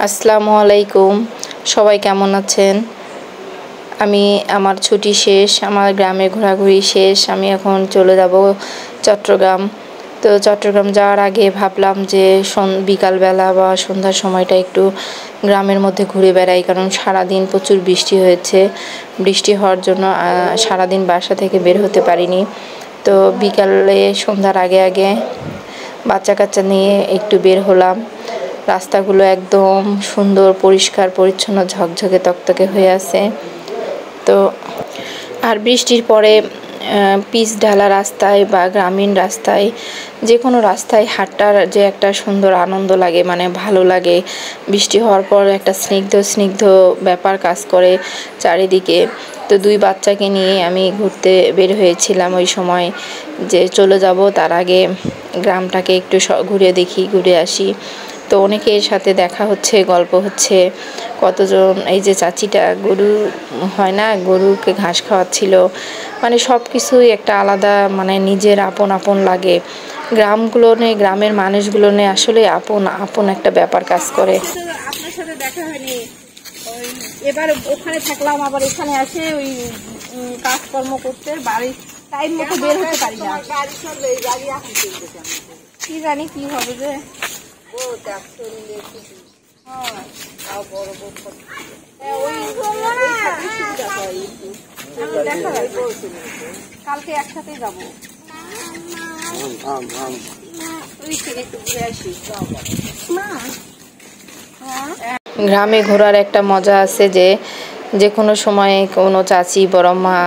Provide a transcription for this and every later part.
আসসালামু আলাইকুম। সবাই কেমন আছেন? আমি আমার ছুটি শেষ, আমার গ্রামে ঘোরাঘুরি শেষ। আমি এখন চলে যাব চট্টগ্রাম। তো চট্টগ্রাম যাওয়ার আগে ভাবলাম যে বিকালবেলা বা সন্ধ্যার সময়টা একটু গ্রামের মধ্যে ঘুরে বেড়াই, কারণ সারাদিন প্রচুর বৃষ্টি হয়েছে। বৃষ্টি হওয়ার জন্য সারাদিন বাসা থেকে বের হতে পারিনি। তো বিকালে সন্ধ্যার আগে আগে বাচ্চা কাচ্চা নিয়ে একটু বের হলাম। রাস্তাগুলো একদম সুন্দর, পরিষ্কার পরিচ্ছন্ন, ঝকঝকে তকতকে হয়ে আছে। তো আর বৃষ্টির পরে পিচ ঢালা রাস্তায় বা গ্রামীণ রাস্তায়, যে কোনো রাস্তায় হাঁটার যে একটা সুন্দর আনন্দ লাগে, মানে ভালো লাগে। বৃষ্টি হওয়ার পর একটা স্নিগ্ধ স্নিগ্ধ ব্যাপার কাজ করে চারিদিকে। তো দুই বাচ্চাকে নিয়ে আমি ঘুরতে বের হয়েছিলাম ওই সময়, যে চলে যাব তার আগে গ্রামটাকে একটু ঘুরে দেখি, ঘুরে আসি। তো অনেকের সাথে দেখা হচ্ছে, গল্প হচ্ছে। কতজন, এই যে চাচিটা গরু হয় না, গরুকে ঘাস খাওয়াচ্ছিল। মানে সব কিছুই একটা আলাদা, মানে নিজের আপন আপন লাগে। গ্রামগুলো নিয়ে, গ্রামের মানুষগুলো নিয়ে আসলে আপন আপন একটা ব্যাপার কাজ করে। আপনার সাথে দেখা হয়নি, ওই এবার ওখানে থাকলাম, আবার এখানে আসে ওই কাজকর্ম করতে, বাড়ি টাইম মতো বের হতে পারি না। কি জানি কি হবে যে কালকে একসাথে যাবো। গ্রামে ঘোরার একটা মজা আছে, যে কোনো সময় কোনো চাচি, বড় মা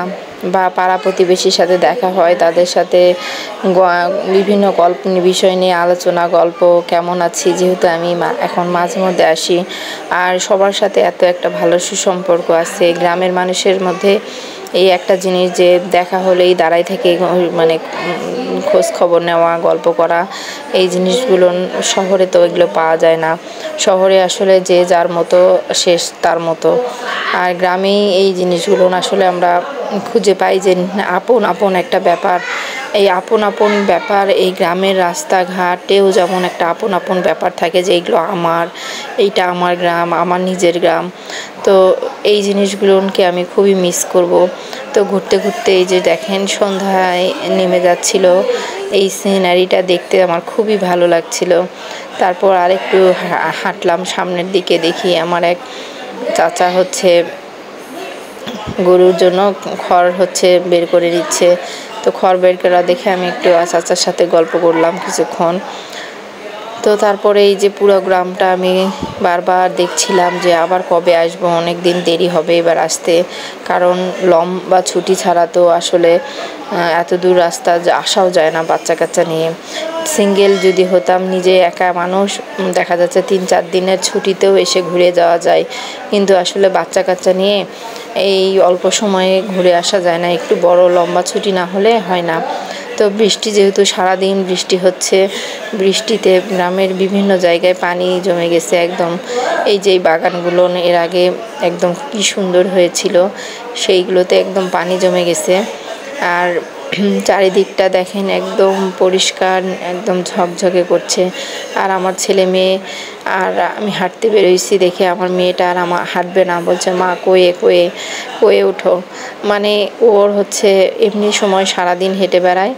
বা পাড়া প্রতিবেশীর সাথে দেখা হয়, তাদের সাথে বিভিন্ন গল্প বিষয় নিয়ে আলোচনা, গল্প, কেমন আছি, যেহেতু আমি এখন মাঝে মধ্যে আসি। আর সবার সাথে এত একটা ভালো সুসম্পর্ক আছে গ্রামের মানুষের মধ্যে। এই একটা জিনিস যে দেখা হলেই দাঁড়াই থেকে মানে খোঁজ খবর নেওয়া, গল্প করা, এই জিনিসগুলো শহরে তো এগুলো পাওয়া যায় না। শহরে আসলে যে যার মতো শেষ তার মতো। আর গ্রামেই এই জিনিসগুলো আসলে আমরা খুঁজে পাই, যে আপন আপন একটা ব্যাপার। এই আপন আপন ব্যাপার এই গ্রামের রাস্তাঘাটেও যেমন একটা আপন আপন ব্যাপার থাকে, যে এইগুলো আমার, এইটা আমার গ্রাম, আমার নিজের গ্রাম। তো এই জিনিসগুলোকে আমি খুবই মিস করব। তো ঘুরতে ঘুরতে এই যে দেখেন সন্ধ্যায় নেমে যাচ্ছিল, এই সিনারিটা দেখতে আমার খুবই ভালো লাগছিল। তারপর আরেকটু হাঁটলাম সামনের দিকে, দেখি আমার এক চাচা হচ্ছে গরুর জন্য খড় বের করে দিচ্ছে। তো খড় বের করা দেখে আমি একটু চাচার সাথে গল্প করলাম কিছুক্ষণ। তো তারপরে এই যে পুরো গ্রামটা আমি বারবার দেখছিলাম যে আবার কবে আসবো, অনেক দিন দেরি হবে এবার আসতে, কারণ লম্বা ছুটি ছাড়া তো আসলে এত দূর রাস্তা আসাও যায় না বাচ্চা কাচ্চা নিয়ে। সিঙ্গেল যদি হতাম, নিজে একা মানুষ, দেখা যাচ্ছে 3-4 দিনের ছুটিতেও এসে ঘুরে যাওয়া যায়, কিন্তু আসলে বাচ্চা কাচ্চা নিয়ে এই অল্প সময়ে ঘুরে আসা যায় না, একটু বড় লম্বা ছুটি না হলে হয় না। তো বৃষ্টি, যেহেতু সারাদিন বৃষ্টি হচ্ছে, বৃষ্টিতে গ্রামের বিভিন্ন জায়গায় পানি জমে গেছে একদম। এই যে বাগানগুলো এর আগে একদম কি সুন্দর হয়েছিল, সেইগুলোতে একদম পানি জমে গেছে। আর চারিদিকটা দেখেন একদম পরিষ্কার, একদম ঝকঝকে করছে। আর আমার ছেলে মেয়ে, আর আমি হাঁটতে বেরোইছি দেখে আমার মেয়েটা আর আমার হাঁটবে না, বলছে মা কোয়ে কোয়ে কোয়ে উঠো। মানে ওর এমনি সময় সারাদিন হেঁটে বেড়ায়,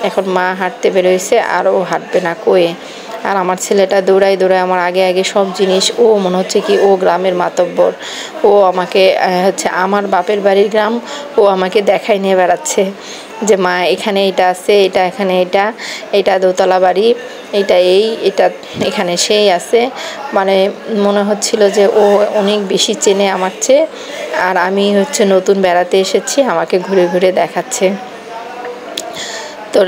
এখন মা হাঁটতে বেরোইছে আর ও হাঁটবে না, কোয়ে। আর আমার ছেলেটা দৌড়ায় দৌড়ায় আমার আগে আগে সব জিনিস, ও মনে হচ্ছে কি ও গ্রামের মাতব্বর। ও আমাকে আমার বাপের বাড়ির গ্রাম ও আমাকে দেখাই নিয়ে বেড়াচ্ছে, যে মা এখানে এটা আছে, এটা এখানে, এটা দোতলা বাড়ি, এটা এখানে সেই আছে। মানে মনে হচ্ছিল যে ও অনেক বেশি চেনে আমার চেয়ে, আর আমি নতুন বেড়াতে এসেছি, আমাকে ঘুরে ঘুরে দেখাচ্ছে। তো